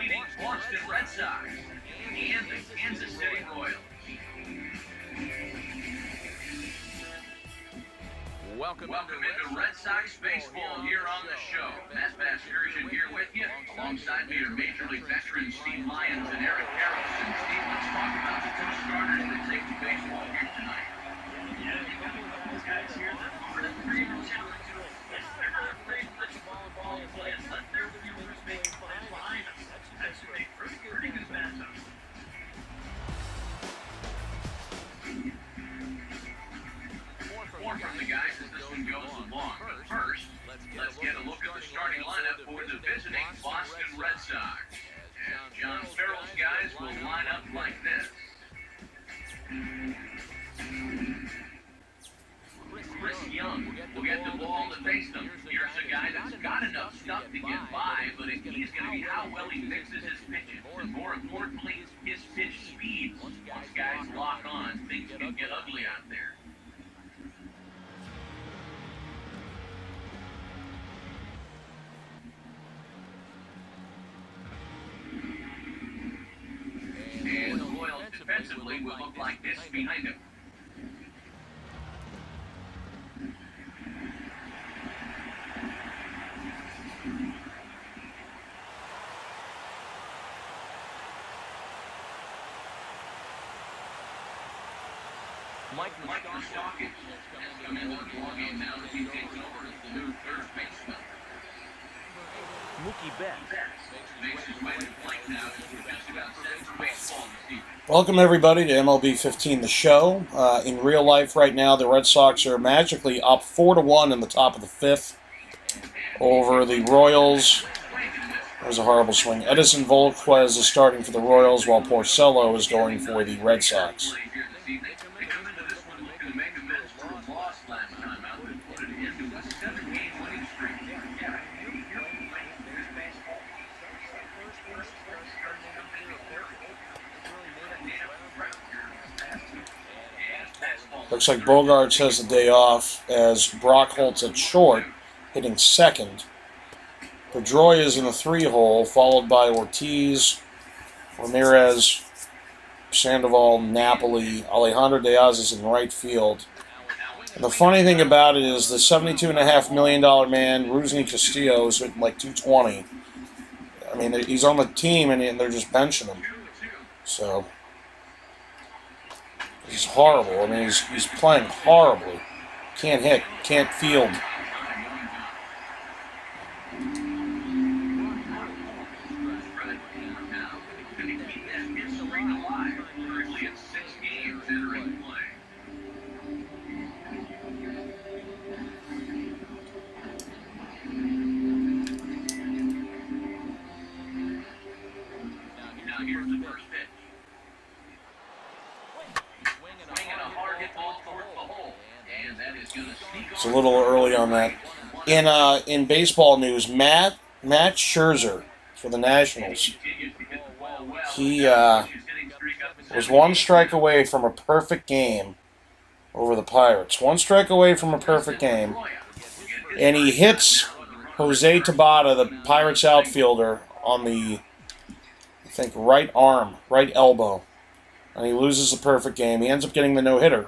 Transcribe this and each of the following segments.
defeating Boston Red Sox and the Kansas City Royals. Welcome into Red Sox baseball here on the show. Matt Excursion here with you. Alongside me are Major League veterans Steve Lyons and Eric Harrelson. Steve, let's talk about the two starters that take the baseball here tonight. Yeah, you got those guys here that are pretty much they're not playing much ball play. It's not their viewers making plays behind us. That's a pretty good matchup. More from the guys as this one goes along. But first, let's get a look at the starting lineup for the visiting Boston Red Sox. And John Farrell's guys will line up like this. Chris Young will get the ball to face them. Here's a guy that's got enough stuff to get by, but the key is going to be how well he mixes his pitches, and more importantly, his pitch speed. Once guys lock on, things can get ugly out there. And the Royals defensively will look like this behind him. Mike Moustakas has come into the ballgame now as he takes over as the new third baseman. Mookie Betts makes his way to the plate now as we're just about set for baseball this evening. Welcome everybody to MLB 15, the show. In real life right now, the Red Sox are magically up 4-1 in the top of the fifth over the Royals. That was a horrible swing. Edison Volquez is starting for the Royals while Porcello is going for the Red Sox. Looks like Bogarts has the day off as Brock Holt's at short, hitting second. Pedroia is in the 3-hole, followed by Ortiz, Ramirez, Sandoval, Napoli. Alejandro Diaz is in right field. And the funny thing about it is the $72.5 million man, Rusney Castillo, is hitting like 220. I mean, he's on the team and they're just benching him. So he's horrible. I mean, he's playing horribly. Can't hit, can't field. It's a little early on that. In baseball news, Matt Scherzer for the Nationals. He was one strike away from a perfect game over the Pirates. One strike away from a perfect game. And he hits Jose Tabata, the Pirates outfielder, on the, I think, right arm, right elbow. And he loses a perfect game. He ends up getting the no-hitter.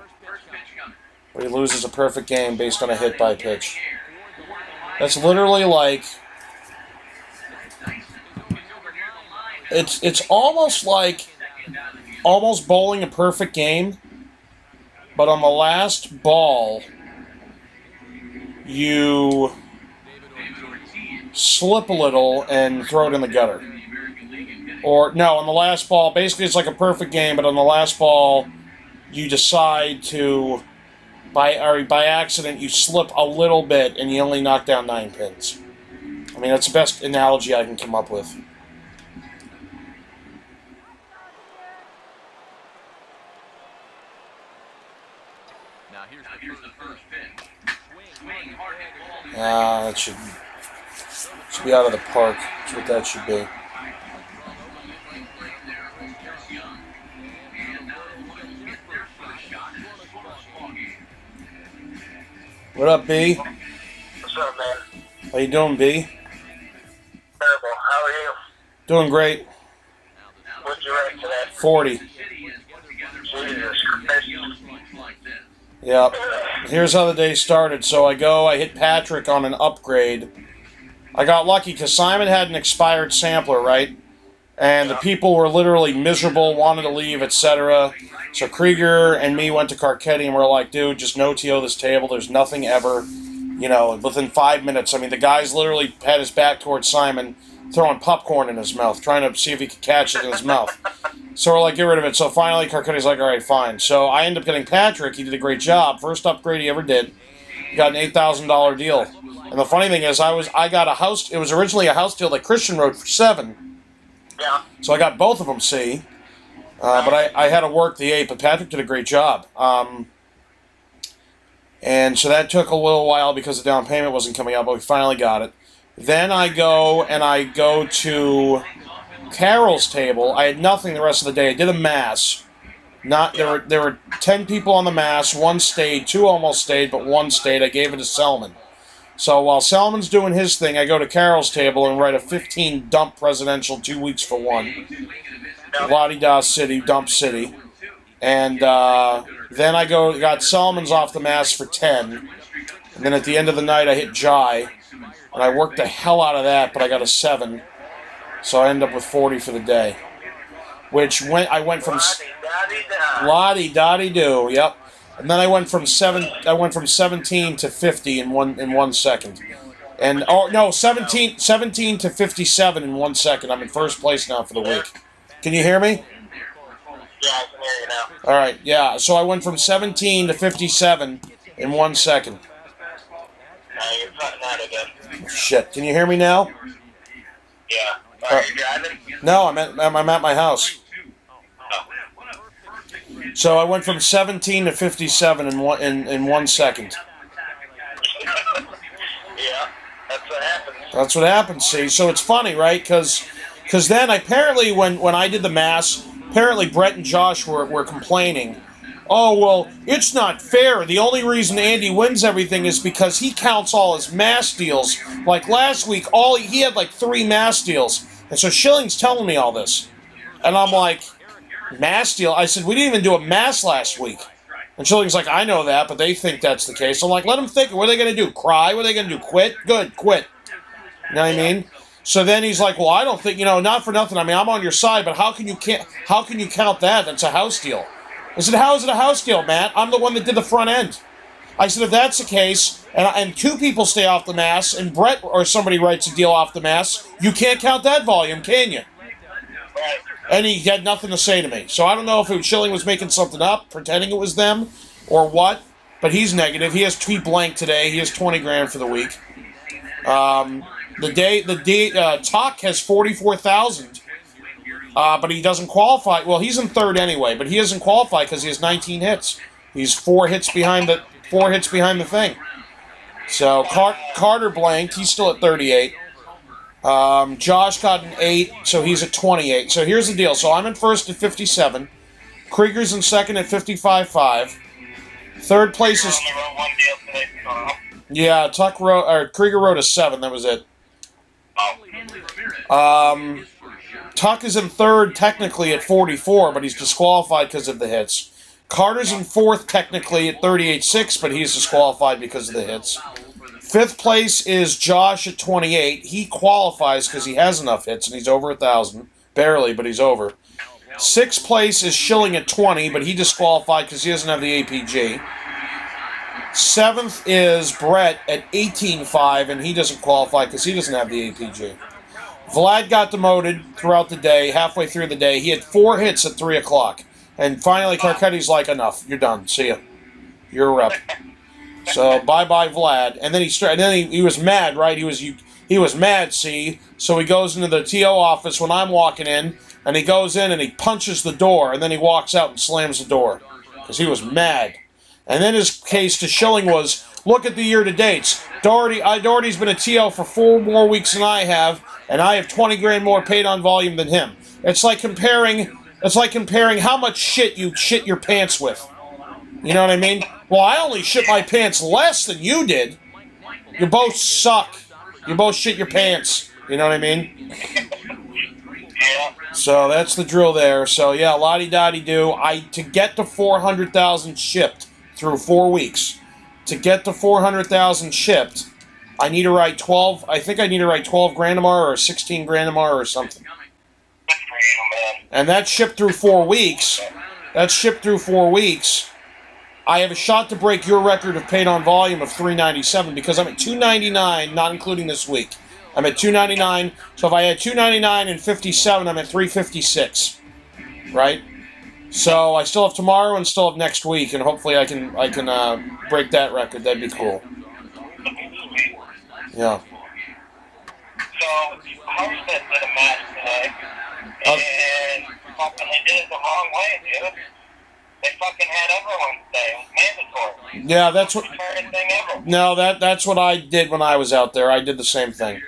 But he loses a perfect game based on a hit by pitch. That's literally like, it's almost like almost bowling a perfect game, but on the last ball you slip a little and throw it in the gutter. Or no, on the last ball, basically it's like a perfect game, but on the last ball you decide to by accident, you slip a little bit and you only knock down 9 pins. I mean, that's the best analogy I can come up with. Now here's the first pitch. That should be out of the park. That's what that should be. What up, B? What's up, man? How you doing, B? Terrible. How are you? Doing great. What's your rank today? 40. Jesus Christ. Yep. Here's how the day started. So I hit Patrick on an upgrade. I got lucky because Simon had an expired sampler, right? And the people were literally miserable, wanted to leave, etc. So Krieger and me went to Carcetti and we're like, dude, just no TO this table. There's nothing ever, you know, within 5 minutes. I mean, the guy's literally had his back towards Simon, throwing popcorn in his mouth, trying to see if he could catch it in his mouth. So we're like, get rid of it. So finally, Carcetti's like, all right, fine. So I ended up getting Patrick. He did a great job. First upgrade he ever did. He got an $8,000 deal. And the funny thing is, I got a house. It was originally a house deal that Christian wrote for 7. Yeah. So I got both of them C. But I had to work the 8. But Patrick did a great job. And so that took a little while because the down payment wasn't coming out, but we finally got it. Then I go to Carol's table. I had nothing the rest of the day. I did a mass. There were 10 people on the mass. 1 stayed, 2 almost stayed, but 1 stayed. I gave it to Selman. So while Selman's doing his thing, I go to Carol's table and write a 15 dump presidential 2 weeks for 1. La-di-da city, dump city. And then I got Selman's off the mass for 10. And then at the end of the night, I hit Jai. And I worked the hell out of that, but I got a 7. So I ended up with 40 for the day. I went from la-di-da-di-do, yep. And then I went from 17 to 50 in one second. And oh no, 17 to 57 in 1 second. I'm in first place now for the week. Can you hear me? Yeah, I can hear you now. All right, yeah. So I went from 17 to 57 in 1 second. You're cutting out again. Shit. Can you hear me now? Yeah. Are you driving? No, I'm at my house. So I went from 17 to 57 in 1 second. Yeah, that's what happens. That's what happens, see? So it's funny, right? Because then apparently when I did the mass, apparently Brett and Josh were complaining. Oh, well, it's not fair. The only reason Andy wins everything is because he counts all his mass deals. Like last week, he had like 3 mass deals. And so Schilling's telling me all this. And I'm like, mass deal? I said, we didn't even do a mass last week. And Schilling's like, I know that, but they think that's the case. I'm like, let them think. What are they going to do? Cry? What are they going to do? Quit? Good, quit. You know what I mean? So then he's like, well, I don't think, not for nothing. I mean, I'm on your side, but how can you count that? That's a house deal. I said, how is it a house deal, Matt? I'm the one that did the front end. I said, if that's the case, and 2 people stay off the mass, and Brett or somebody writes a deal off the mass, you can't count that volume, can you? Right. And he had nothing to say to me. So I don't know if Schilling was making something up, pretending it was them, or what, but he's negative. He has blank today. He has 20 grand for the week. Tuck has 44,000. But he doesn't qualify. Well, he's in 3rd anyway, but he doesn't qualify because he has 19 hits. He's 4 hits behind the thing. So Carter blanked. He's still at 38. Josh got an 8, so he's at 28. So here's the deal. So I'm in first at 57. Krieger's in second at 55.5. Third place is. Yeah, Krieger wrote a 7. That was it. Tuck is in 3rd technically at 44, but he's disqualified because of the hits. Carter's in 4th technically at 38.6, but he's disqualified because of the hits. 5th place is Josh at 28. He qualifies because he has enough hits, and he's over 1,000. Barely, but he's over. 6th place is Schilling at 20, but he disqualified because he doesn't have the APG. 7th is Brett at 18.5, and he doesn't qualify because he doesn't have the APG. Vlad got demoted throughout the day, halfway through the day. He had 4 hits at 3 o'clock. And finally, Carcetti's like, enough. You're done. See ya. You're a rep. So, bye-bye, Vlad. And then he was mad, right? He was mad, see? So he goes into the TO office when I'm walking in, and he goes in and he punches the door, and then he walks out and slams the door. Because he was mad. And then his case to Schilling was, look at the year-to-dates. Doherty's been a TO for 4 more weeks than I have, and I have 20 grand more paid on volume than him. It's like comparing how much shit you shit your pants with. You know what I mean? Well, I only shit my pants less than you did. You both suck. You both shit your pants. You know what I mean? Yeah. So that's the drill there. So yeah, la-di-da-di-do. To get to 400,000 shipped through 4 weeks. To get to 400,000 shipped, I need to write 12. I think I need to write 12 grand tomorrow or 16 grand tomorrow or something. Good for you, man. And that's shipped through 4 weeks. That's shipped through 4 weeks. I have a shot to break your record of paid on volume of 397 because I'm at 299, not including this week. I'm at 299. So if I had 299 and 57, I'm at 356. Right? So I still have tomorrow and still have next week, and hopefully I can break that record. That'd be cool. Yeah. So, Harvard did a match today, and fucking they did it the wrong way, dude. They fucking had everyone stay. It was mandatory. Yeah, that's what. Retarded thing ever. No, that's what I did when I was out there. I did the same thing.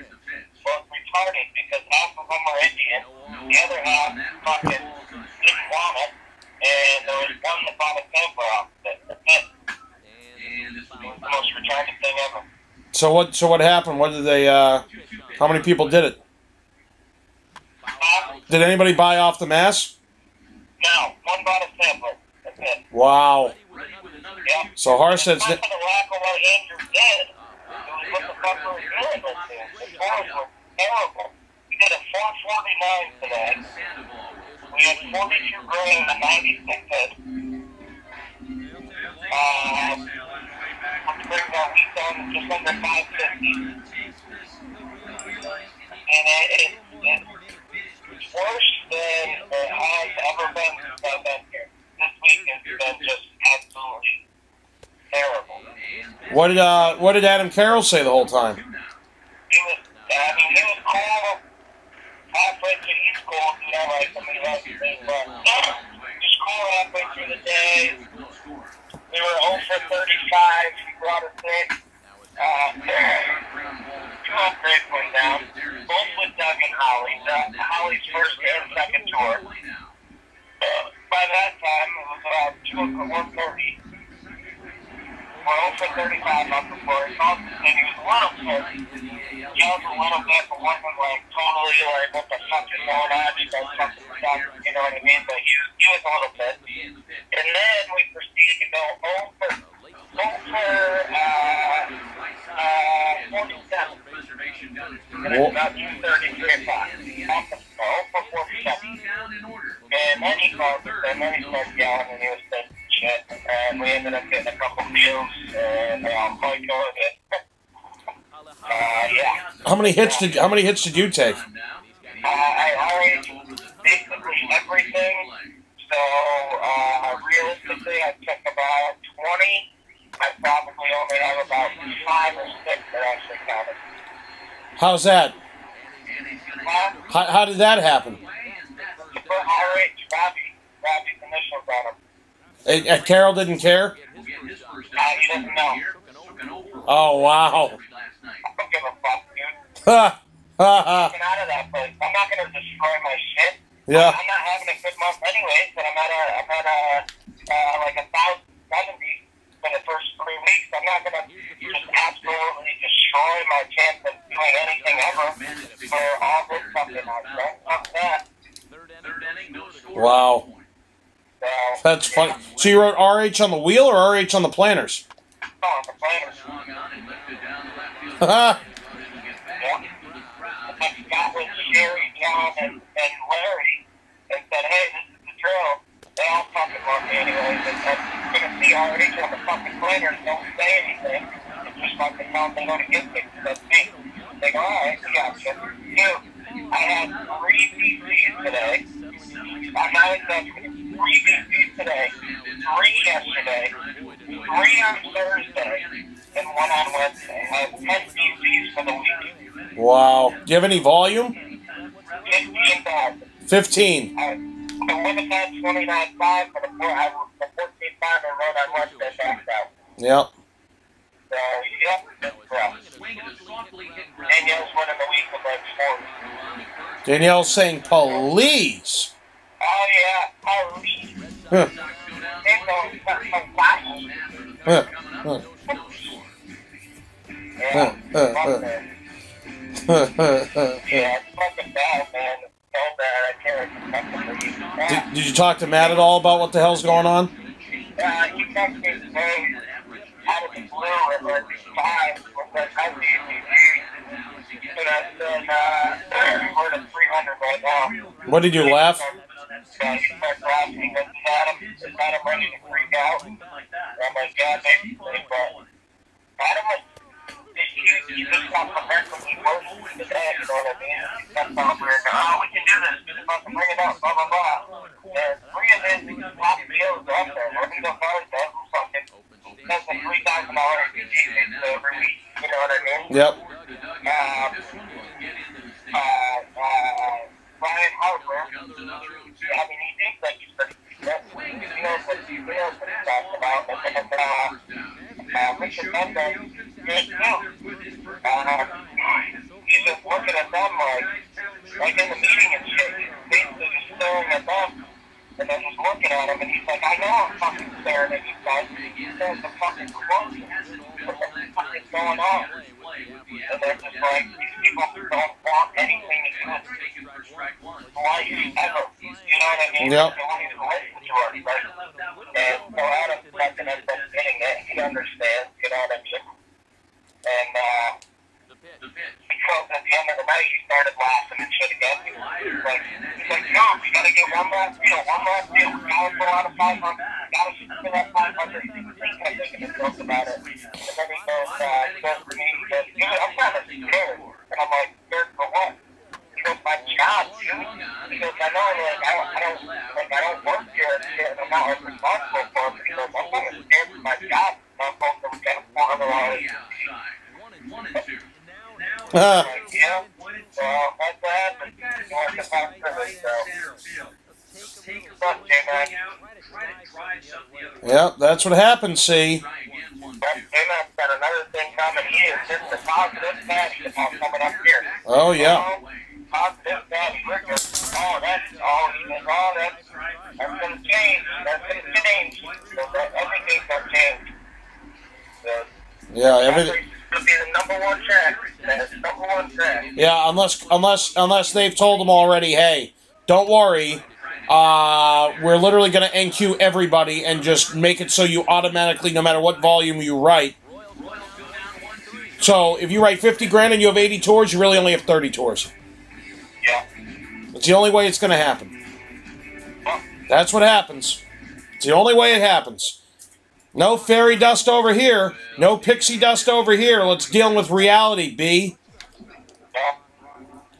Well, it's retarded because half of them were Indian, the other half fucking didn't want it, and there was one that bought a sampler off of it. That's it. It was the most retarded thing ever. So what happened? What did they? How many people did it? Did anybody buy off the mass? No, one bought a sampler. That's it. Wow. Yep. So Harstead's. Not for the lack of what Andrew did. It was what the fuck we were doing this thing. The scores were terrible. We did a 449 today. We had 42 grand and 96 hits. Which brings our week down to just under 550. And it's worse than it has ever been since I've been here. This week has been just absolutely terrible. What did Adam Carroll say the whole time? He was cool halfway through. He's cool, you know, like somebody else is saying, but just cool halfway through the day. We were 0 for 35. He brought us in. Two upgrades went down. Both with Doug and Holly. Holly's first and second tour. By that time, it was about 1:30. We're 0 for 35 up before it. And he was a little pissed. Yelled a little bit, but wasn't like totally like, what the fuck is going on? He goes, fucking stuff, you know what I mean? But he was a little pissed. And then we proceeded to go 47. And it's about 2:33 o'clock. 0 for 47. And then he called us, and then he started yelling, and he was saying shit. And we ended up getting a couple meals, and quite going it. Yeah. How many hits did you take? I already basically everything. So realistically, I took about 20. I probably only have about 5 or 6 that actually counted. How's that? How did that happen? Super RH, Robbie's initials on him. And Carroll didn't care? He doesn't know. Oh, wow. I don't give a fuck, dude. Ha! Ha ha. Get out of that place. I'm not going to destroy my shit. Yeah. I'm not having a good month anyways, but I'm at like 1,070 for the first 3 weeks. I'm not going to just absolutely destroy my chance of doing anything ever for all this fucking nonsense. Fuck that. Wow. So, That's funny. So you wrote RH on the wheel or RH on the planners? Oh, the planners. Ha Yeah. I got with Sherry, John, and Larry and said, hey, this is the drill. They all fucking want me anyways. And you're going to see RH on the fucking planners. Don't say anything. Just fucking tell them they don't get me. That's me. They go, alright, we got you. Dude, I had 3 PCs today. I'm not exaggerating. 3 PCs today. 3 yesterday. 3 on Thursday. And 1 on Wednesday. I have 10 PCs for the week. Wow. Do you have any volume? 15,000. 15. I would have had 29.5 for the 14.5 I wrote on Wednesday back out. Yep. So, yep, that's rough. Danielle's winning the week with like 4. Danielle's saying police. Oh, yeah, police. Huh. They're going some bodies. Huh. Huh. Yeah, Huh. Huh. fuck that. Huh. Yeah, it's fucking bad, man. so bad. I can't remember. Did you talk to Matt at all about what the hell's going on? He texted me today out of the blue at like 5 with like, how's the ECG? And I said, we're at 300 right now. What did you laugh? He starts laughing. He goes, is Adam ready to freak out? And I'm like, yeah, basically, but Adam was, he just got progressively worse today, you know what I mean? He stepped over and goes, oh, we can do this. Just fucking bring it up, blah, blah, blah. And 3 of his top deals are up there. We're going to go hard, though. Fucking, that's a $3,000 ECG every week, you know what I mean? Yep. Brian Harper, I mean, he thinks like he's pretty decent. He knows what he's talking about. Richard Mendez, he's just looking at them like in the meeting and shit. He's basically just staring at them and then just looking at him, and he's like, I know I'm fucking staring at you guys. There's the fucking close. What the fuck is going on? And they're just like, these people don't want anything to do with life ever. You know what I mean? Yep. They won't even listen to us, right? And so Adam fucking ends up getting it. He understands, you know what I mean? And, because at the end of the night, he started laughing and shit again. He's like, no, we gotta get one last deal. We gotta go out of 500. We gotta shoot for that 500. He kept making a joke about it. And then he goes to me, he goes, dude, I'm kind of scared. And I'm like, scared for what? He goes, my job, dude. He goes, I know, I don't work here and I'm not responsible for it. He goes, I'm kind of scared for my job. I'm supposed to get $400. Yeah, well, that's what happened. You want to talk to me, so. Fuck, J-Man. Yep, that's what happened, see. J-Man's got another thing coming. He is just a positive patch about coming up here. Oh, yeah. Positive patch, Rick. That's gonna change. That's gonna change. So everything's gonna change. So, Yeah, everything. It'll be the number one track. That's number one track. Yeah, unless they've told them already, hey, don't worry, we're literally going to NQ everybody and just make it so you automatically, no matter what volume you write. So if you write 50 grand and you have 80 tours, you really only have 30 tours. Yeah. It's the only way it's going to happen. That's what happens. It's the only way it happens. No fairy dust over here. No pixie dust over here. Let's deal with reality, B. Well,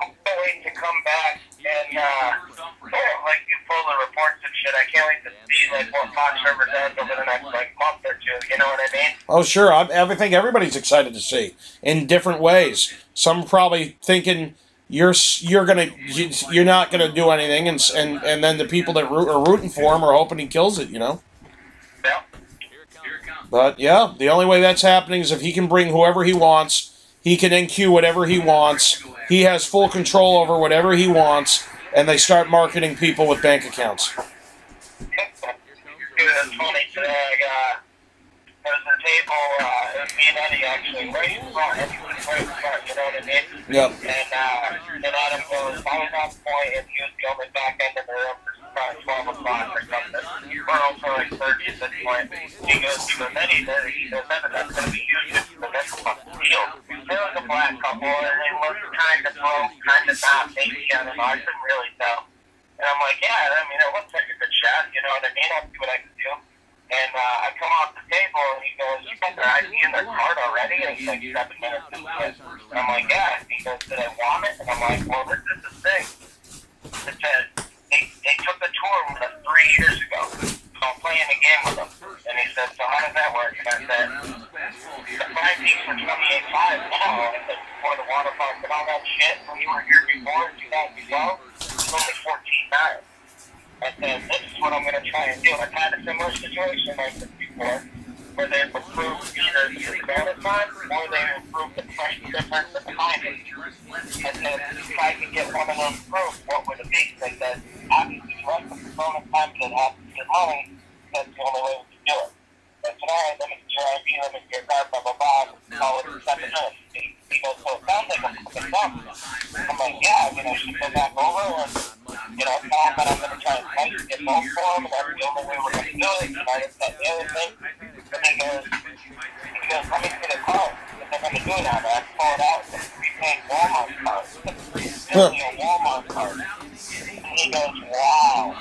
I'm waiting to come back and, like, do pull the reports and shit. I can't wait to see, like, what Fox River does over the next, like, month or two. You know what I mean? Oh, sure. I think everybody's excited to see in different ways. Some probably thinking you're not gonna do anything, and then the people that are rooting for him are hoping he kills it. You know. Yeah. But, yeah, the only way that's happening is if he can bring whoever he wants, he can NQ whatever he wants, he has full control over whatever he wants, and they start marketing people with bank accounts. Dude, it's funny. Today there was a table, it was me and Eddie, actually, right in front, Eddie was right in front, you know what I mean? Yep. And Adam goes, I was on point, and he was going back into the room for about 12 o'clock or something. We're also like 30 at this point. He goes, Eddie, that's going to be huge, but that's a fucking deal. There was a black couple, and they looked kind of broke, kind of not, maybe, I don't know, I couldn't really tell. And I'm like, yeah, I mean, it looks like a good shot, you know what I mean? I'll see what I can do. And I come off the table, and he goes, you got their ID in their card already? And he's like, 7 minutes into it. And I'm like, yeah. He goes, did I want it? And I'm like, well, this is the thing. It said, they took the tour with us 3 years ago. So I'm playing a game with them. And he said, so how does that work? And I said, the 5 piece for 28.5 now. I said, before the water park and all that shit, when you were here before, 2012, it was only 14.9. I said, this is what I'm going to try and do. I've had a similar situation like this before, where they've approved either the bonus time or they've approved the price difference of the timing. I said, if I could get one of those approved, what would it be? They said, obviously, the rest of the bonus time could have to get money. That's the only way we can do it. I said, all right, let me get your ID, let me get your card, blah, blah, blah. Call it 7 minutes. He goes, so it sounds like I'm fucking dumb. I'm like, yeah, I should go back over and I tell him that I'm going to try and fight to get both for him, and that's the only way we're going to do it, and I just said the other thing. And he goes, let me see the card. If they're going to do it on that, pull it out. It's a prepaid Walmart card. It's really a Walmart card. And he goes, wow.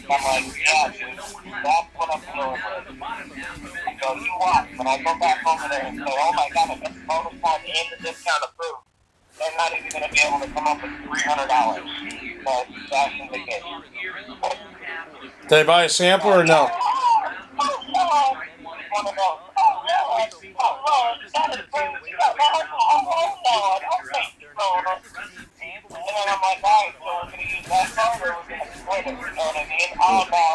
I'm like, yeah, dude, that's what I'm doing with. He goes, you watch. When I go back over there and say, oh my God, I got the bonus time and the discount approved, they're not even going to be able to come up with $300. So that's in the case. Did they buy a sample or no? One of those. That is crazy. And then I'm like, alright, so we're going to use that card or we're going to split it, you know what I mean? Oh, no.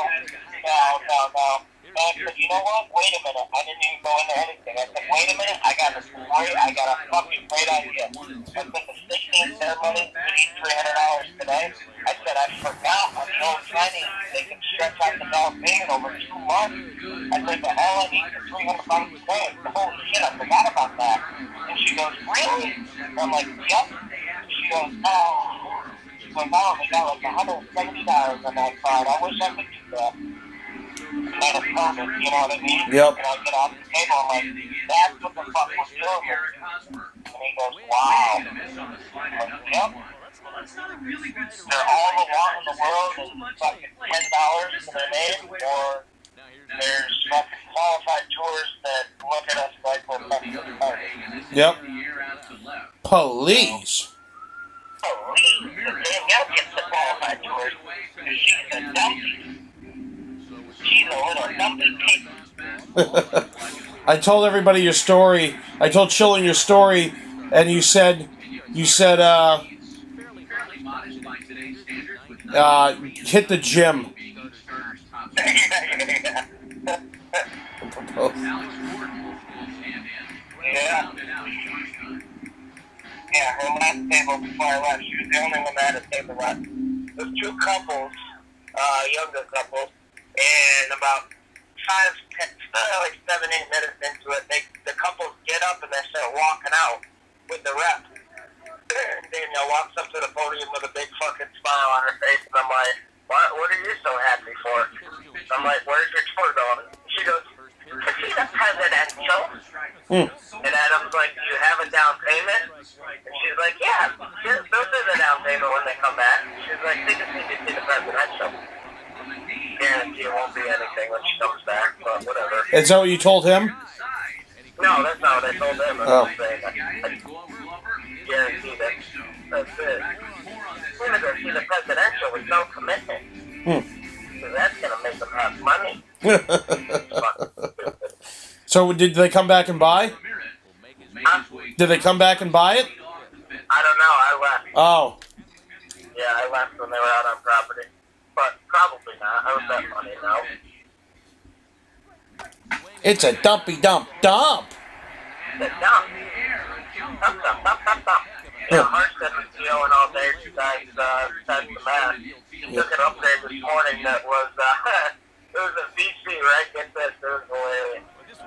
And I said, you know what? Wait a minute. I didn't even go into anything. I said, wait a minute. I got a fucking great idea. I said, the 16th ceremony, we need $300 today. I said, I forgot on the old Chinese, they can stretch out the down payment over 2 months. I said, but all I need is $300 today. Holy shit, I forgot about that. And she goes, really? And I'm like, yep. She goes, oh. She goes, oh, we got like $170 on that card. I wish I could do that. Made us perfect, you know what I mean? Yep. And I get off the table, I'm like, that's what the fuck we're doing here. And he goes, wow. I'm like, yep. They're all the want in the world is fucking $10 for their name, or there's fucking qualified tours that look at us like we're fucking party. Yep. Police. Danielle gets the qualified tours. She's a dumpy. She's a little dumpy pig. I told everybody your story. I told Chilling your story, and you said, hit the gym. Yeah, her last table before I left, she was the only one that had a table left. There's 2 couples, younger couples, and about 7, 8 minutes into it, the couples get up and they start walking out with the rep. And Danielle walks up to the podium with a big fucking smile on her face, and I'm like, what are you so happy for? I'm like, where's your tour going? She goes, is he the presidential? And Adam's like, do you have a down payment? And she's like, yeah, those are the down payment when they come back. She's like, they just need to see the presidential. Guarantee it won't be anything when she comes back, but whatever. Is that what you told him? No, that's not what I told him. I'm just saying, I guarantee that. That's it. We're going to go see the presidential with no commitment. Because that's going to make them have money. So did they come back and buy? Huh? Did they come back and buy it? I don't know. I left. Oh. Yeah, I left when they were out on property. But probably not. I was that money now. It's a dumpy dump. It's a dump. Dump. You know, Harstead was dealing all day besides the math. He took it up there this morning that was, it was a VC, right? Get this, it was hilarious.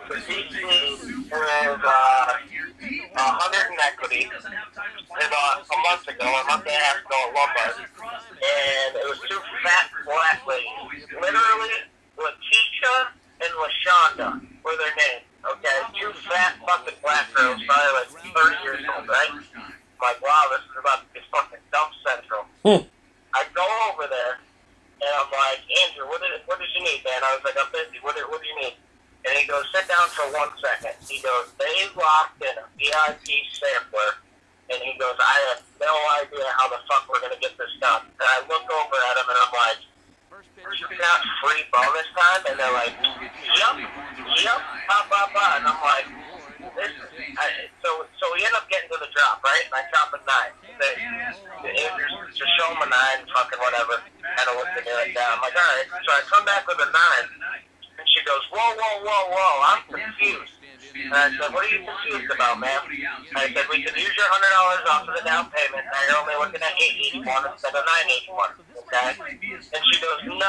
The VC was 100 in equity. And a month and a half ago at Lombard. And it was 2 fat black ladies. Literally, Letitia and LaShonda were their names. Okay? 2 fat fucking black girls, probably like 30 years old, right? I'm like, wow, this is about to be fucking dump central. I go over there, and I'm like, Andrew, what did you need, man? I was like, I'm busy. What do you need? And he goes, sit down for 1 second. He goes, they locked in a VIP sampler. And he goes, I have no idea how the fuck we're going to get this done. And I look over at him, and I'm like, you got free bonus time? And they're like, yup, and I'm like, so we end up getting to the drop, right? And I chop a 9. Just show him a 9, fucking whatever. Kind of look at it down. I'm like, all right. So I come back with a 9. And she goes, whoa, I'm confused. And I said, what are you confused about, ma'am? I said, we can use your $100 off of the down payment. Now you're only looking at $881 instead of $981, okay? And she goes, no.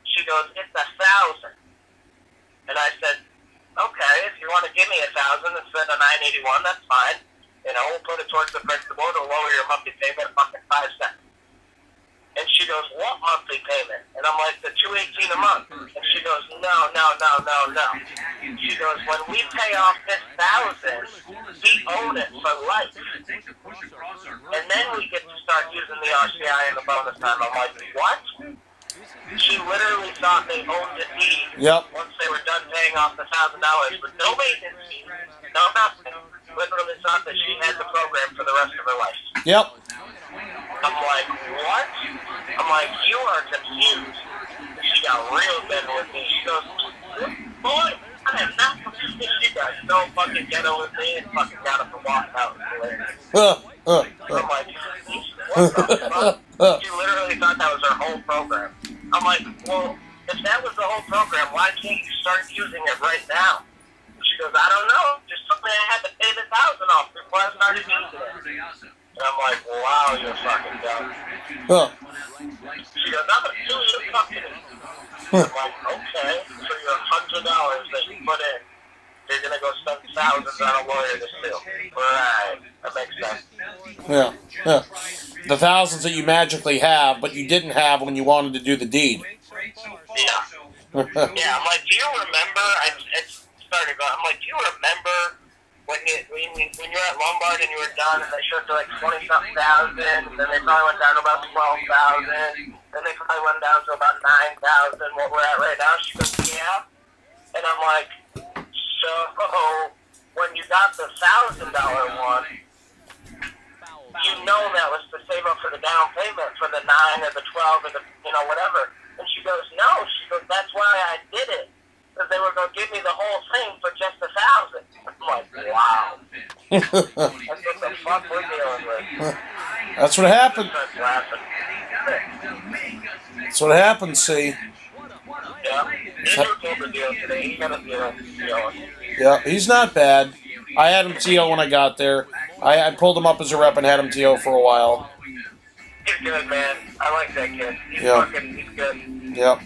She goes, it's 1,000. And I said, okay, if you want to give me 1,000 instead of $981, that's fine. You know, we'll put it towards the principal to lower your monthly payment fucking 5 cents. And she goes, what monthly payment? And I'm like, the $218 a month. And she goes, no. She goes, when we pay off this $1,000, we own it for life. And then we get to start using the RCI and the bonus time. I'm like, what? She literally thought they owned the deed once they were done paying off the $1,000 with no maintenance fee, no nothing. Literally thought that she had the program for the rest of her life. Yep. I'm like, what? I'm like, you are confused. She got real bad with me. She goes, boy, I am not confused. She got so fucking ghetto with me and fucking got up and walked out. I'm like, what the fuck? She literally thought that was her whole program. I'm like, well, if that was the whole program, why can't you start using it right now? She goes, I don't know. Just something I had to pay the $1,000 off before I started using it. And I'm like, wow, you're fucking dumb. She goes, I'm going to sue your company. I'm like, okay, for your $100 that you put in, you're going to go spend thousands on a lawyer to sue. Right, that makes sense. Yeah. The thousands that you magically have, but you didn't have when you wanted to do the deed. Yeah. Yeah, I'm like, do you remember? I'm like, do you remember when you're at Lombard and you were done and they showed to like 20-something thousand, and then they probably went down to about 12,000, then they probably went down to about 9,000, what we're at right now? She goes, yeah. And I'm like, so when you got the $1,000 one, you know that was to save up for the down payment for the 9 or the 12 or the, whatever. And she goes, no. She goes, that's why I did it. Because they were going to give me the whole thing for just $1,000. I'm like, wow. That's what the fuck we're dealing with. That's what happened. That's what happened, see. Yeah. Andrew told the deal today. He got a deal. Yeah, he's not bad. I had him TO when I got there. I pulled him up as a rep and had him TO for a while. He's good, man. I like that kid. He's good. Yep.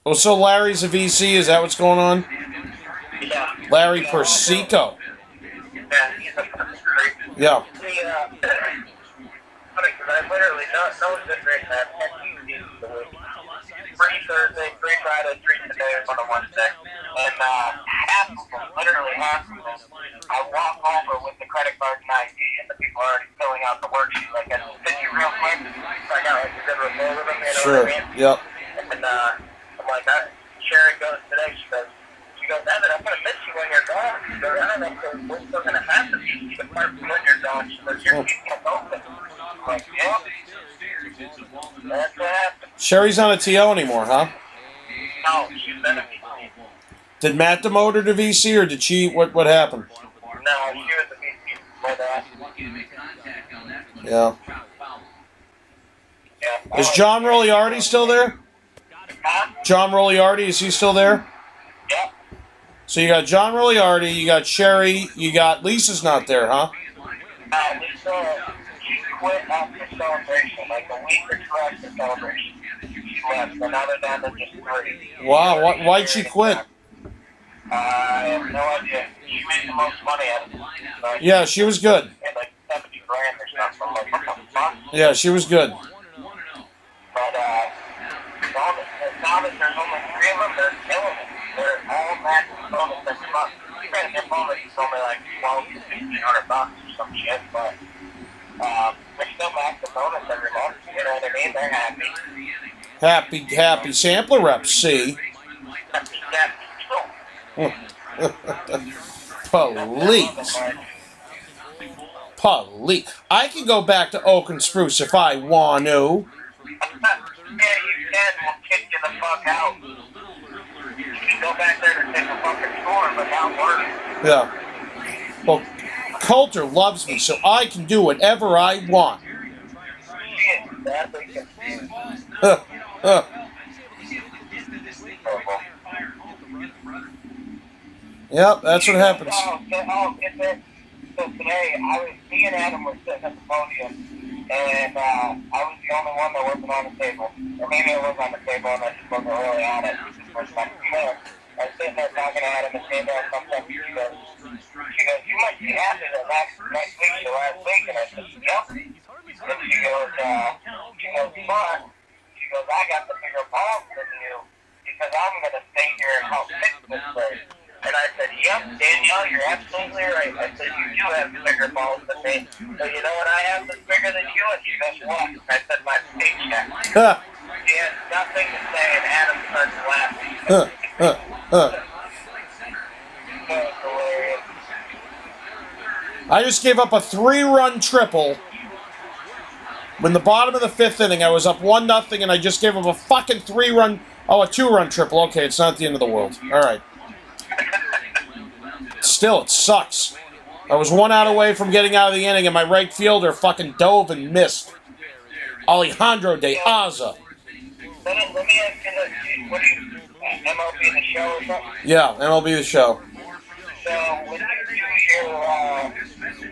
Oh, so Larry's a VC? Is that what's going on? Yeah. Larry Persico. Yeah, he's a great. Yeah. Funny, because I literally, no one's been great at 10 days a week. 3 Thursday, 3 Friday, 3 today on a Wednesday. And half of them, literally half of them, I walk over with the credit card and ID, and the people are already filling out the worksheet. Like, I send you real quick, so I got like a good rapport with them, you know what I mean? Yep. And I'm like, Sherry goes today, she goes, Evan, I'm going to miss you when you're gone. She goes, I don't know what's still going to happen. You can start when you're gone. She goes, you're keeping us open. I'm like, yeah. That's what happened. Sherry's not a TO anymore, huh? No, she's been a VC. Did Matt demote her to VC, or did she? What happened? No, she was a VC before that. Yeah. Yeah. Is John Roliardi still there? Huh? John Roliardi, is he still there? Yep. So you got John Roliardi, you got Sherry, you got Lisa's not there, huh? Lisa, she quit after celebration, like a week or 2 after celebration. She left, and now they're down to just 3. Wow, why'd she quit? I have no idea. She made the most money out of it. Yeah, she was good. Like 70 grand or something. I'm like, what the fuck? Yeah, she was good. But now that there's only 3 of them, they're killing it. They're all max bonus every month. Granted, their bonus is only like $1,200 to $1,500 or some shit, but they're still max the bonus every month. You know what I mean? They're happy. Happy sampler reps, see? Police. I can go back to Oak and Spruce if I want to. Yeah, you can. We'll kick you the fuck out. You can go back there to take a fucking storm, but not work. Yeah. Well, Coulter loves me, so I can do whatever I want. Shit, that they can see. Yep, that's what happens. So today, me and Adam were sitting at the podium, and I was the only one that wasn't on the table. Or maybe I was on the table and I just wasn't really on it. I was sitting there talking to Adam, and Sandra comes up and she goes, you might be happy that next week's the last week. And I said, yep. And she goes, but I got the bigger balls than you because I'm going to stay here and help fix this place. And I said, yep, Danielle, you're absolutely right. I said, you do have bigger balls than me. So you know what I have that's bigger than you? And she goes, what? I said, my paycheck. She had nothing to say, and Adam starts laughing. That's hilarious. I just gave up a 3-run triple. In the bottom of the 5th inning, I was up 1-0, and I just gave up a fucking 3-run... Oh, a 2-run triple. Okay, it's not the end of the world. All right. Still, it sucks. I was 1 out away from getting out of the inning, and my right fielder fucking dove and missed. Alejandro De Aza. Let me ask you this. What do you... MLB The Show or something? Yeah, MLB The Show. So, when you do your...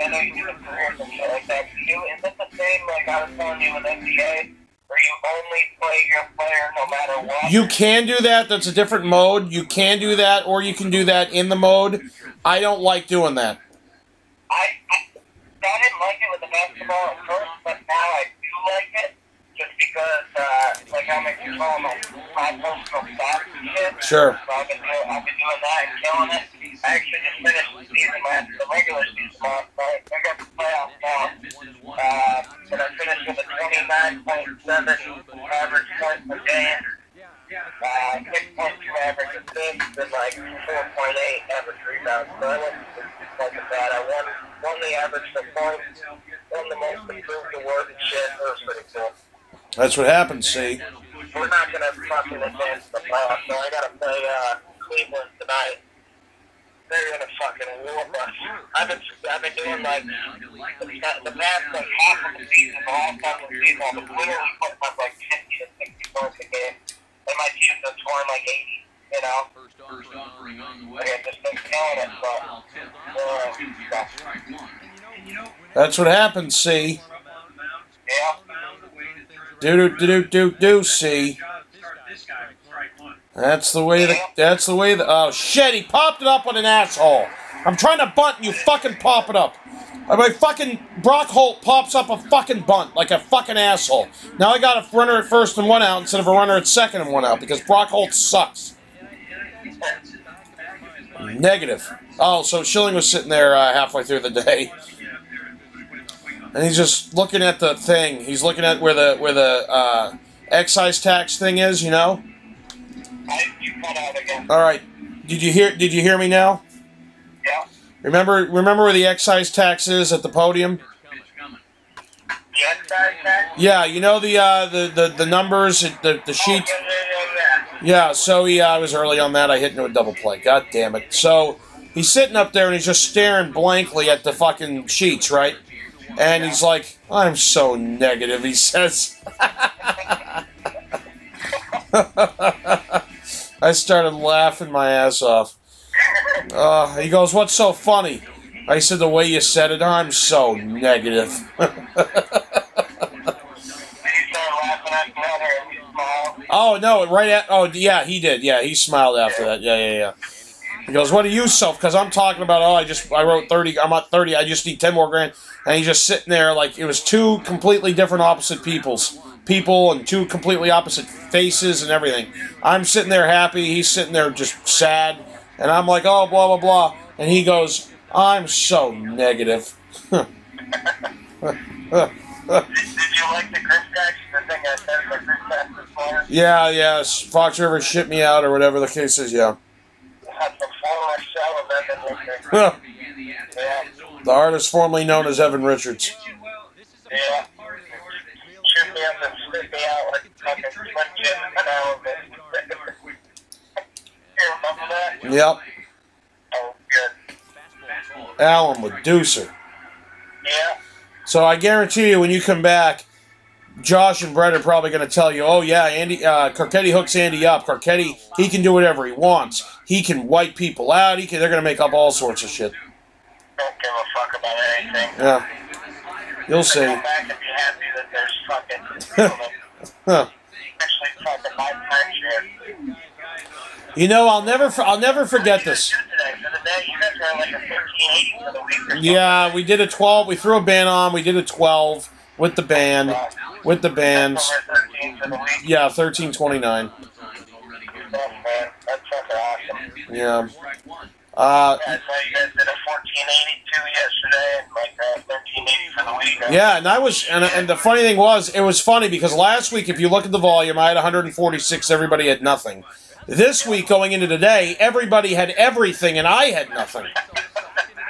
I know you do the careers and shit like that. Is it the same, like I was telling you with NBA, where you only play your player no matter what? You can do that. That's a different mode. You can do that, or you can do that in the mode. I don't like doing that. I didn't like it with the basketball at first, but now I do like it, just because, like I'm in control of my personal stats and shit. Sure. So I've been doing that and killing it. I actually just finished the season, the regular season last night. I got the playoffs now. But I finished with a 29.7 average points per game, 6.2 average assists, and like 4.8 average rebounds. So I wasn't like that. I won the average for points, won the most improved award and shit. It was pretty cool. That's what happens, see. We're not going to fucking advance the playoffs, so I got to play Cleveland tonight. They're going to fucking whoop us. I've been doing like the past like half of the season, the last half of the season, I've been literally putting up like 50 to 60 points a game. And my team's been scoring like 80, you know? Like, I've just been killing it, but That's what happens, see. yeah. Do, see. That's the way the, oh shit, he popped it up on an asshole. I'm trying to bunt and you fucking pop it up. My fucking Brock Holt pops up a fucking bunt like a fucking asshole. Now I got a runner at first and 1 out instead of a runner at second and 1 out because Brock Holt sucks. Negative. Oh, so Schilling was sitting there halfway through the day. And he's just looking at the thing. He's looking at where the excise tax thing is, you know? You cut out again. All right. Did you hear me now? Yeah. Remember where the excise tax is at the podium? The excise tax? Yeah, you know the numbers, the sheet. Yeah, so I was early on that. I hit into a double play. God damn it. So he's sitting up there and he's just staring blankly at the fucking sheets, right? And he's like, "I'm so negative," he says. I started laughing my ass off. He goes, "What's so funny?" I said, "The way you said it, I'm so negative." Oh, no, yeah, he did. Yeah, he smiled after that. Yeah. He goes, "What are you so?" Because I'm talking about, I wrote 30, I'm at 30, I just need 10 more grand. And he's just sitting there like it was two completely different opposite people and two completely opposite faces and everything. I'm sitting there happy, he's sitting there just sad. And I'm like, "Oh, blah, blah, blah." And he goes, "I'm so negative." Did you like the Chris tax? The thing I said, the Chris tax this morning? Yeah, Fox River shit me out or whatever the case is, yeah. That's the former show of Evan Richards. Yeah. The artist formerly known as Evan Richards. Yeah. Shoot me up and spit me out like fucking Slim Jim and all of it. You remember that? Yep. Oh, good. Alan Medusa. Yeah. So I guarantee you when you come back, Josh and Brett are probably going to tell you, "Oh yeah, Carcetti hooks Andy up. Carcetti, he can do whatever he wants. He can wipe people out. They're going to make up all sorts of shit." Don't give a fuck about anything. Yeah. You'll see. Come back and be happy that there's fucking especially fucking my timeshare. You know, I'll never forget this. Yeah, we did a 12. We threw a band on. We did a 12 with the band. with the bands. Over 13 for the week. Yeah, 13.29. Man, that's fucking awesome. Yeah. I saw you guys did a 1482 yesterday and like 1380 for the week. Yeah, and the funny thing was, it was funny because last week, if you look at the volume, I had 146, everybody had nothing. This week, going into today, everybody had everything and I had nothing.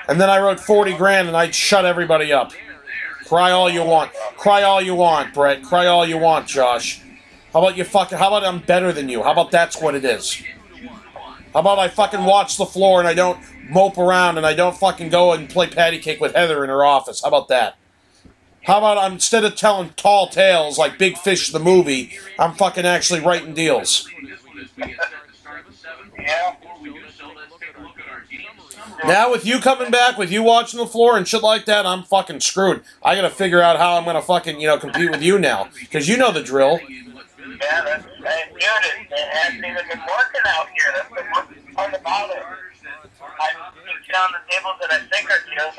And then I wrote 40 grand and I'd shut everybody up. Cry all you want. Cry all you want, Brett. Cry all you want, Josh. How about I'm better than you? How about that's what it is? How about I fucking watch the floor and I don't mope around and I don't fucking go and play patty cake with Heather in her office? How about that? How about instead of telling tall tales like Big Fish the movie, I'm fucking actually writing deals? Yeah. Now with you coming back, with you watching the floor and shit like that, I'm fucking screwed. I gotta figure out how I'm gonna fucking, compete with you now. Because you know the drill. Yeah, that's good. It hasn't even been working out here. That's the worst part about it. I sit down the tables that I think are just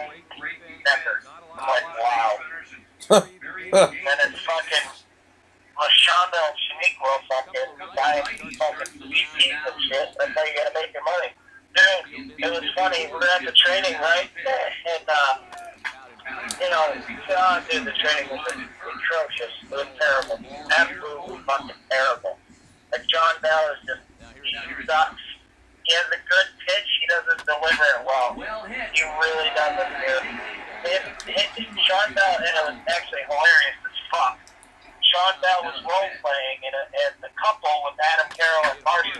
never. I'm like, wow. And it's fucking LaShonda and Shaniqua fucking buying fucking VPs and shit. That's how you gotta make your money. Dude, it was funny. We were at the training, right? And, dude, the training was atrocious. It was terrible. Absolutely fucking terrible. Like, John Bell is just, he sucks. He has a good pitch, he doesn't deliver it well. He really doesn't, dude. Sean Bell, and it was actually hilarious as fuck. Sean Bell was role-playing in a couple with Adam Carroll and Marcy.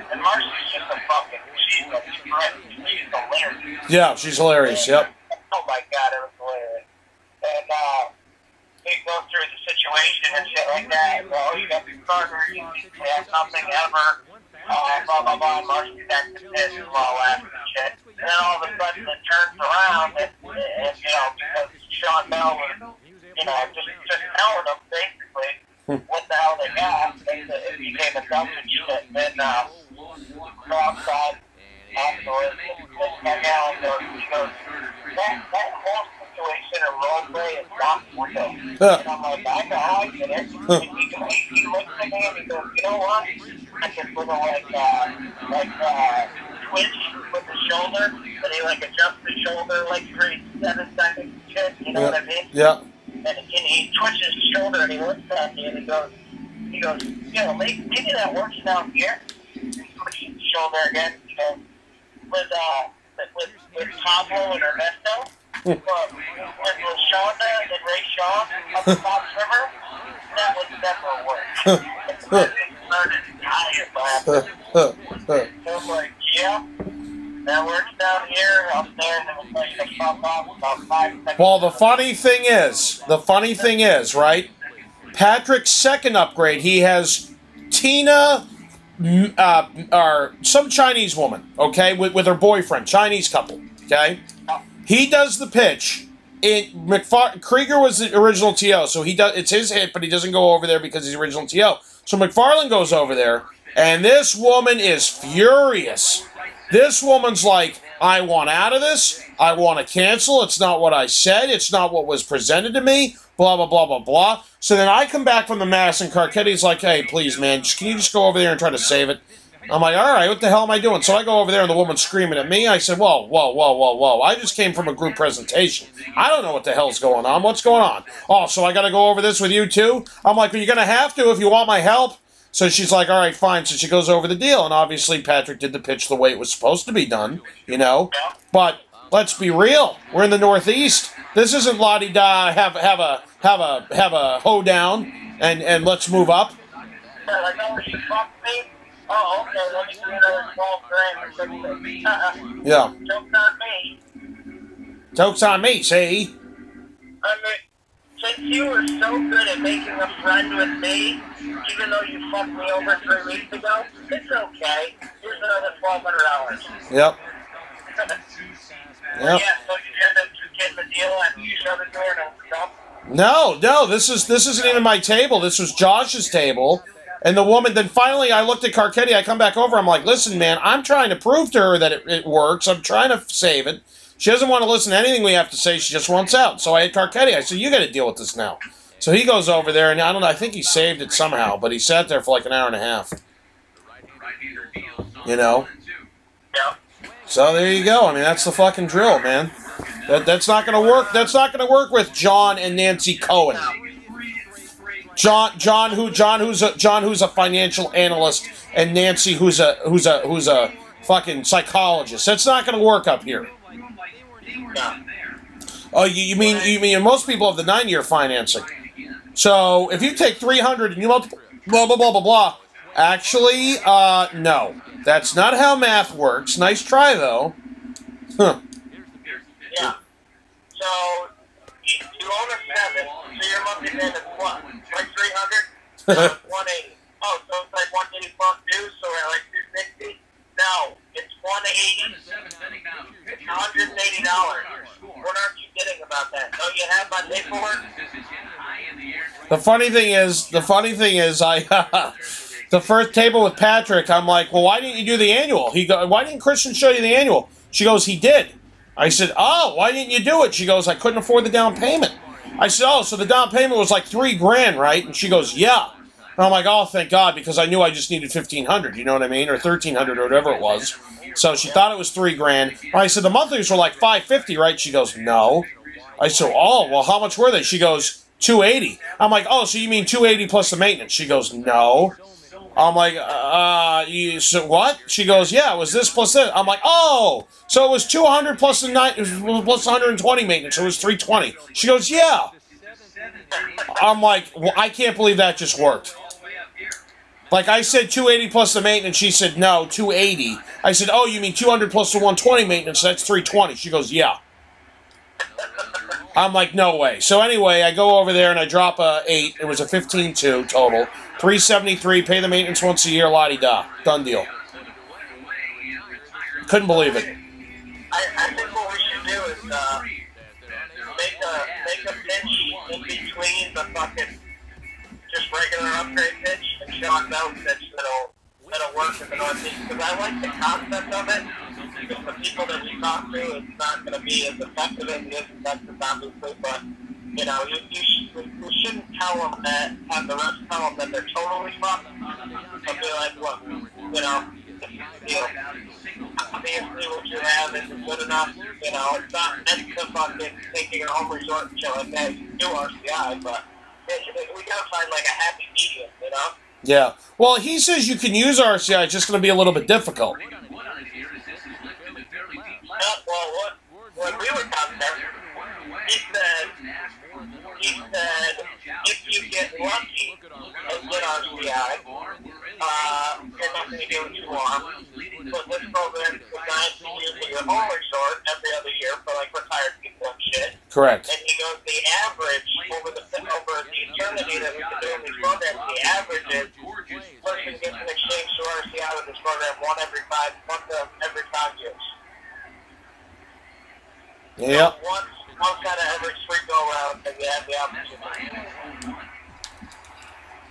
And Marcy's just a fucking, she's hilarious. Yeah, she's hilarious, yep. Oh my god, it was hilarious. And they go through the situation and shit like that. Oh, you got the starter, you have nothing ever. Blah, blah, blah. Marcy's acting pissed and all that and shit. And then all of a sudden it turns around and because Sean Bell was, just telling them basically what the hell they got. It became a dump and shit. And go outside afterwards. And Alan goes, he goes, that whole situation of role play is not real. And I'm like, I know, I get it. And he looks at me and he goes, you know what? I can put a twitch with the shoulder, and he adjusts the shoulder for 7 seconds and shit, you know what I mean? Yeah. And he twitches his shoulder and he looks at me and he goes, maybe that works down here. He twitches his shoulder again, he goes, with Pablo and Ernesto, with LaShonda and Ray Shaw up the Fox River, that would never work. So I'm like, yeah, that works down here, up there, and it was like a pop off about 5 seconds. Well, the funny thing is, right? Patrick's second upgrade, he has Tina, or some Chinese woman, okay, with her boyfriend, Chinese couple, okay? He does the pitch. Krieger was the original TO, so it's his hit, but he doesn't go over there because he's the original TO. So McFarland goes over there, and this woman is furious. This woman's like, I want out of this. I want to cancel. It's not what I said. It's not what was presented to me. Blah, blah, blah, blah, blah. So then I come back from the mass, and Carcetti's like, hey, please, man, can you just go over there and try to save it? I'm like, all right, what the hell am I doing? So I go over there, and the woman's screaming at me. I said, whoa, whoa, whoa, whoa, whoa. I just came from a group presentation. I don't know what the hell's going on. What's going on? Oh, so I got to go over this with you, too? I'm like, well, you're going to have to if you want my help. So she's like, all right, fine. So she goes over the deal. And obviously, Patrick did the pitch the way it was supposed to be done, But let's be real. We're in the Northeast. This isn't la-di-da, have a hoedown, and let's move up. Like, oh, you fucked me? Oh, okay, let me do another 12 grand. Yeah. Joke's on me. Joke's on me, see? I mean, since you were so good at making a friend with me, even though you fucked me over 3 weeks ago, it's okay. Here's another $1,200. Yep. Yep. Yeah, so you end up just getting the deal after you shut the door and stuff? No, this isn't even my table. This was Josh's table. And the woman, then finally I looked at Carcetti, I come back over, I'm like, listen, man, I'm trying to prove to her that it works. I'm trying to save it. She doesn't want to listen to anything we have to say. She just wants out. So I had Carcetti. I said, you got to deal with this now. So he goes over there, and I don't know, I think he saved it somehow, but he sat there for like an hour and a half. You know? Yeah. So there you go. I mean, that's the fucking drill, man. That's not going to work. That's not going to work with John and Nancy Cohen. John who's a financial analyst, and Nancy who's a fucking psychologist. That's not going to work up here. No. Oh, you mean most people have the 9-year financing. So if you take 300 and you multiply blah blah blah blah blah, actually, no, that's not how math works. Nice try though. Huh. Yeah. So you own a 7, so your monthly payment is what? Like 300? No, 180. Oh, so it's like 180 plus dues, so we're like 260? No, it's 180. It's $180. What aren't you getting about that? Don't you have my paperwork? The funny thing is, I the first table with Patrick, I'm like, well, why didn't you do the annual? Why didn't Christian show you the annual? She goes, he did. I said, oh, why didn't you do it? She goes, I couldn't afford the down payment. I said, oh, so the down payment was like $3,000, right? And she goes, yeah. And I'm like, oh, thank God, because I knew I just needed $1,500, you know what I mean, or $1,300 or whatever it was. So she thought it was $3,000. I said, the monthlies were like $550, right? She goes, no. I said, oh, well, how much were they? She goes, $280. I'm like, oh, so you mean $280 plus the maintenance? She goes, no. I'm like, so what? She goes, yeah, it was this plus this. I'm like, oh, so it was $200 plus the plus $120 maintenance. So it was $320. She goes, yeah. I'm like, well, I can't believe that just worked. Like I said, $280 plus the maintenance. She said, no, $280. I said, oh, you mean $200 plus the $120 maintenance? That's $320. She goes, yeah. I'm like, no way. So anyway, I go over there and I drop a 8. It was a 15.2 total. $373. Pay the maintenance once a year. La-di-da. Done deal. Couldn't believe it. I think what we should do is make a pitch in between the fucking just regular upgrade pitch and Sean Bell pitch that'll work in the Northeast. Because I like the concept of it. Because the people that we talk to, it's not going to be as effective as it is effective, obviously. But you know, we shouldn't tell them that. Have the rest tell them that they're totally fucked. But be like, look, you know, this is the deal. Obviously, what you have isn't good enough. You know, it's not meant to fucking taking a home resort and chill like that. You can do RCI, but we gotta find like a happy medium, you know? Yeah. Well, he says you can use RCI. It's just going to be a little bit difficult. Well, when we were talking there, he said if you get lucky and get RCI, you're not going to do what you want. But this program is designed to use at your home resort every other year for like retired people and shit. Correct. And he goes, the average over the eternity that we've been doing these programs, the average is person gets an exchange to RCI with this program once every 5 years. Yep. So once out of every 3 go-rounds, and you have the opportunity.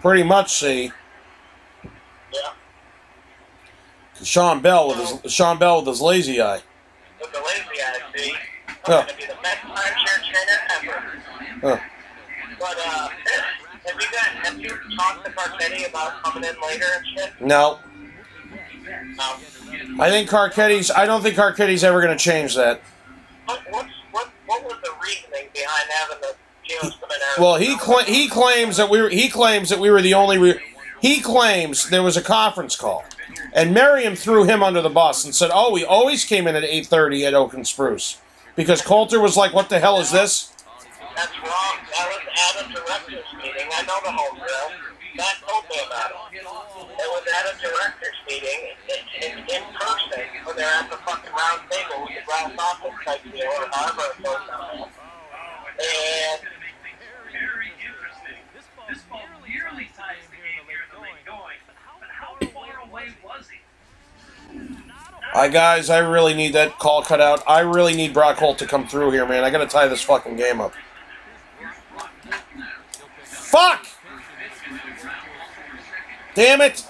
Pretty much, see. Yeah. Sean Bell with his lazy eye. With the lazy eye, see? I'm Huh. going to be the best timeshare trainer ever. Huh. But, have you talked to Carcetti about coming in later and shit? No. No. I don't think Carcetti's ever going to change that. What was the reasoning behind having the Geos come in there? Well, he claims that we were the only. He claims there was a conference call, and Merriam threw him under the bus and said, "Oh, we always came in at 8:30 at Oak and Spruce," because Coulter was like, "What the hell is this?" That's wrong. That was at a director's meeting. I know the whole drill. Matt told me about it. It was at a director's meeting in person when they're at the fucking round table with the glass office type deal or however it goes down. And very interesting. This ball nearly ties the game here in the late going, but how far away was he? Guys, I really need that call cut out. I really need Brock Holt to come through here, man. I gotta tie this fucking game up. Fuck! Damn it!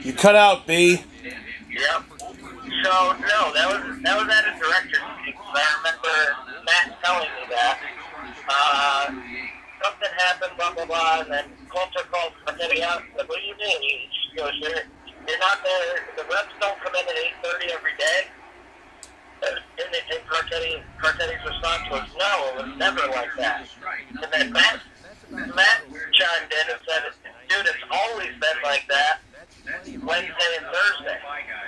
You cut out, B. Yep. So, no, that was at a director's meeting. I remember Matt telling me that. Something happened, blah, blah, blah, and then Coulter called Carcetti out and said, what do you mean? He goes, you're not there. The reps don't come in at 8:30 every day. And Carcetti's response was, no, it was never like that. And then Matt chimed in and said, dude, it's always been like that. Wednesday and Thursday.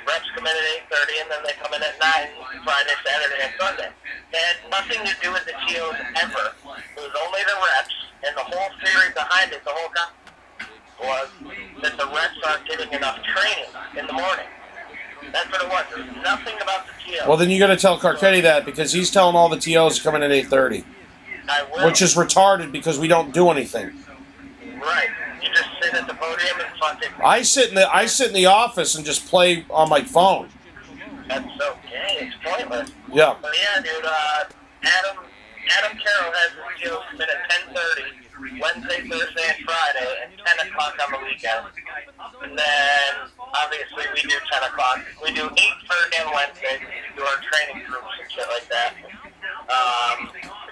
Reps come in at 8:30 and then they come in at 9 Friday, Saturday, and Sunday. It had nothing to do with the TOs ever. It was only the reps, and the whole theory behind it, the whole was that the reps aren't getting enough training in the morning. That's what it was. There was nothing about the TOs. Well, then you got to tell Carcetti that because he's telling all the TOs to come in at 8:30. I will. Which is retarded because we don't do anything. Right. You just sit at the podium and fucking... I sit in the office and just play on my phone. That's so gay. It's pointless. Yeah. But yeah, dude, Adam Carroll has his TOs come in at 10:30, Wednesday, Thursday, and Friday, and 10 o'clock on the weekend. And then, obviously, we do 10 o'clock. We do 8:30 on Wednesday. We do our training groups and shit like that.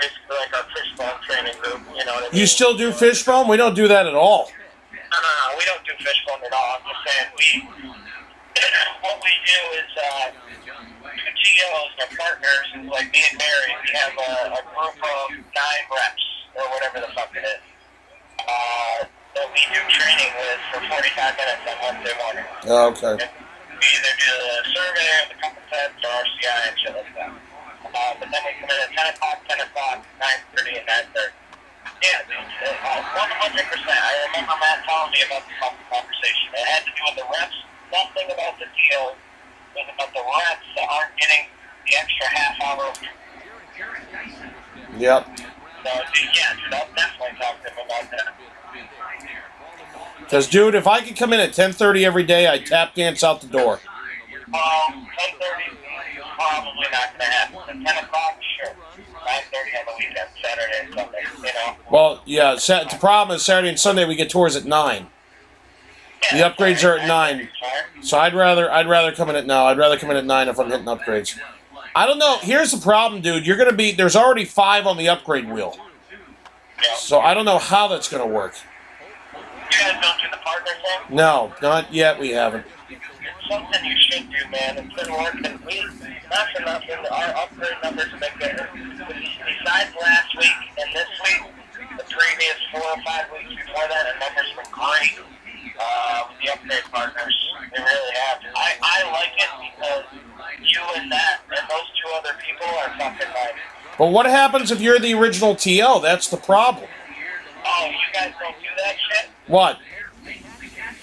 Basically like our fishbone training group, you know what I mean? You still do fishbone? We don't do that at all. No, we don't do fishbone at all. I'm just saying what we do is, two TOs, our partners, like me and Mary, we have a group of 9 reps, or whatever the fuck it is, that we do training with for 45 minutes on Wednesday morning. Oh, okay. We either do the survey or the competence or RCI and shit like that. But then we come in at 10 o'clock, 9:30, and 9:30. Yeah, dude, 100%. I remember Matt telling me about the fucking conversation. It had to do with the reps, nothing about the deal. It was about the reps that aren't getting the extra half hour. Yep. So, yeah, dude, I'll definitely talk to him about that. Because, dude, if I could come in at 10:30 every day, I'd tap dance out the door. 10:30 is probably not going to happen. At 10 o'clock, sure. 9:30 on the weekend, Saturday and Sunday, you know? Well, yeah, the problem is Saturday and Sunday we get tours at 9. The Yeah, upgrades are at 9. So I'd rather come in at 9 if I'm hitting upgrades. I don't know. Here's the problem, dude. There's already 5 on the upgrade wheel. Yeah. So I don't know how that's going to work. You guys don't do the partner thing? No, not yet. We haven't. It's something you should do, man. It's been working. Not for nothing, our upgrade numbers have been good. Besides last week and this week, the previous 4 or 5 weeks before that, the numbers were great with the upgrade partners. They really have. I like it because you and that and those 2 other people are fucking like... But what happens if you're the original TO? That's the problem. Oh, you guys don't do that shit? What?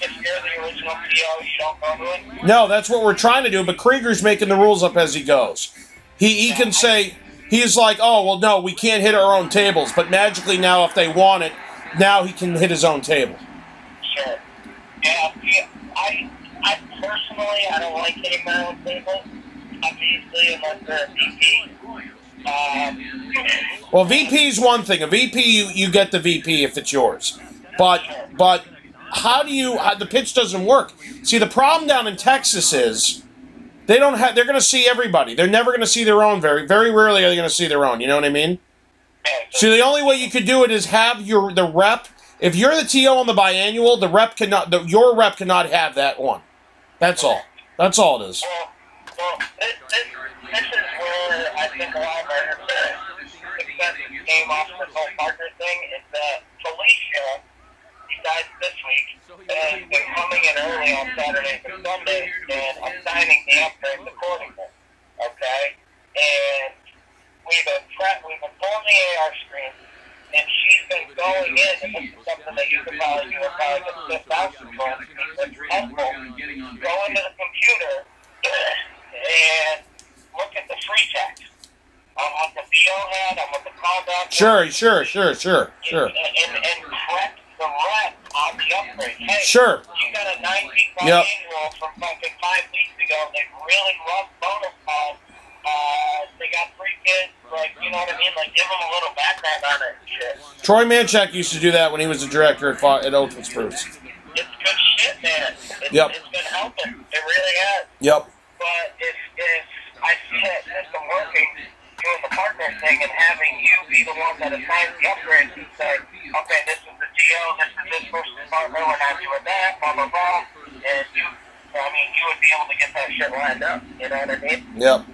If you're the original PO, you don't go to it? No, that's what we're trying to do, but Krieger's making the rules up as he goes. He can say, he's like, oh, well, no, we can't hit our own tables, but magically now if they want it, now he can hit his own table. Sure. Yeah, I personally, I don't like hitting my own table, obviously, unless they're a VP. Well, VP's one thing. A VP, you get the VP if it's yours. But how do you... the pitch doesn't work. See, the problem down in Texas is they're going to see everybody. They're never going to see their own. Very, very rarely are they going to see their own. You know what I mean? See, the only way you could do it is have the rep... If you're the TO on the biannual, your rep cannot have that one. That's all. That's all it is. Well, this is where I think a lot of our success came off this whole partner thing is that Felicia, besides this week, has been coming in early on Saturdays and Sundays and assigning the upgrades accordingly. Okay? And we've been pulling the AR screen, and she's been going in, and this is something that you could probably do with probably the 5,000 points, it's helpful. Go into the computer and look at the free text on what the VO had, on what the callback. Sure. And prep the rep on the upgrade. Hey, sure. You got a 9-week biannual from fucking 5 weeks ago. They really love bonus calls. They got 3 kids. Like, you know what I mean? Like, give them a little background on it and shit. Troy Manchak used to do that when he was the director at Oakland Spruce. It's good shit, man. It's been helping. It really has. Yep. But if I see that system working, doing the partner thing and having you be the one that assigns the upgrades and say, okay, this is the GO, this is this person's partner, we're not doing that, blah, blah, blah. And you would be able to get that shit lined up. You know what I mean? Yep.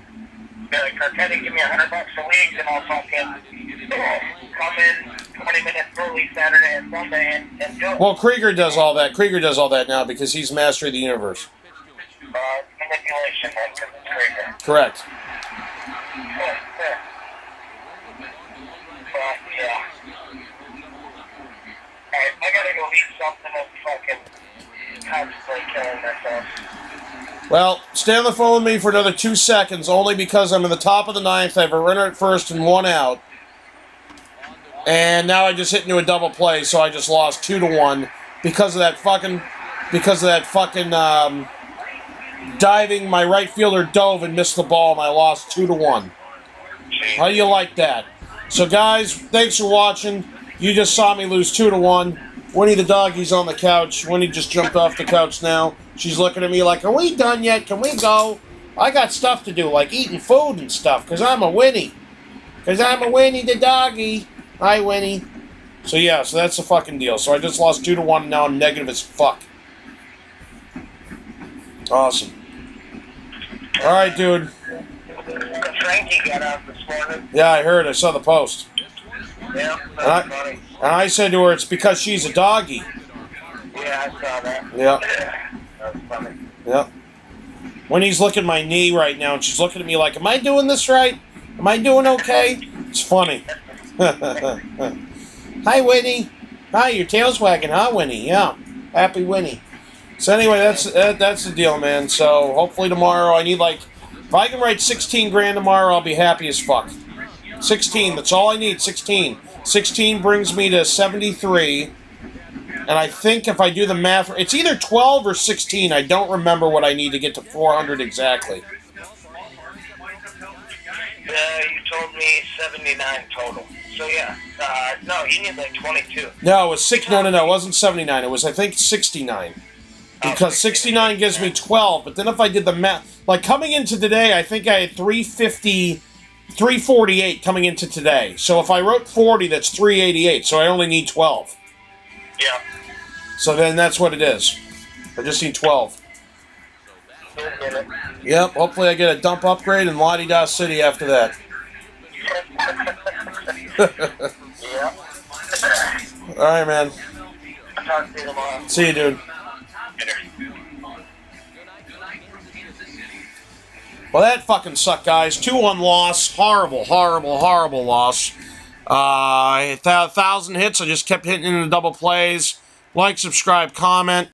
Be like, Carpetti, give me $100 a week, and I'll fucking come in 20 minutes early Saturday and Sunday and do it. Well, Krieger does all that. Krieger does all that now because he's master of the universe. Manipulation, then, because it's Krieger. Correct. Yeah. But, yeah. Alright, I gotta go eat something and fucking constantly killing myself. Well, stay on the phone with me for another 2 seconds, only because I'm in the top of the ninth. I have a runner at first and 1 out. And now I just hit into a double play, so I just lost 2-1 because of that fucking diving. My right fielder dove and missed the ball, and I lost 2-1. How do you like that? So, guys, thanks for watching. You just saw me lose 2-1. Winnie the doggy's on the couch. Winnie just jumped off the couch now. She's looking at me like, are we done yet? Can we go? I got stuff to do, like eating food and stuff, because I'm a Winnie. Because I'm a Winnie the doggy. Hi, Winnie. So, yeah, so that's the fucking deal. So I just lost 2-1, and now I'm negative as fuck. Awesome. All right, dude. Frankie got out this morning. Yeah, I heard. I saw the post. Yeah, that's funny. And I said to her, it's because she's a doggy. Yeah, I saw that. Yeah. That's funny. Yeah. Winnie's looking at my knee right now, and she's looking at me like, am I doing this right? Am I doing okay? It's funny. Hi, Winnie. Hi, your tail's wagging, huh, Winnie? Yeah. Happy Winnie. So anyway, that's the deal, man. So hopefully tomorrow I need, like, if I can write 16 grand tomorrow, I'll be happy as fuck. 16, that's all I need, 16. 16 brings me to 73. And I think if I do the math, it's either 12 or 16. I don't remember what I need to get to 400 exactly. You told me 79 total. So yeah, no, you need like 22. No, it was six. No, it wasn't 79. It was, I think, 69. Because 69 gives me 12. But then if I did the math, like coming into today, I think I had 350, 348 coming into today. So if I wrote 40, that's 388. So I only need 12. Yeah. So then that's what it is. I just need 12. Yep, hopefully I get a dump upgrade in La-di-da City after that. Yeah. Alright, man. Talk to you tomorrow. See you, dude. Well, that fucking sucked, guys. 2-1 loss. Horrible, horrible, horrible loss. 1,000 hits. I just kept hitting into double plays. Like, subscribe, comment.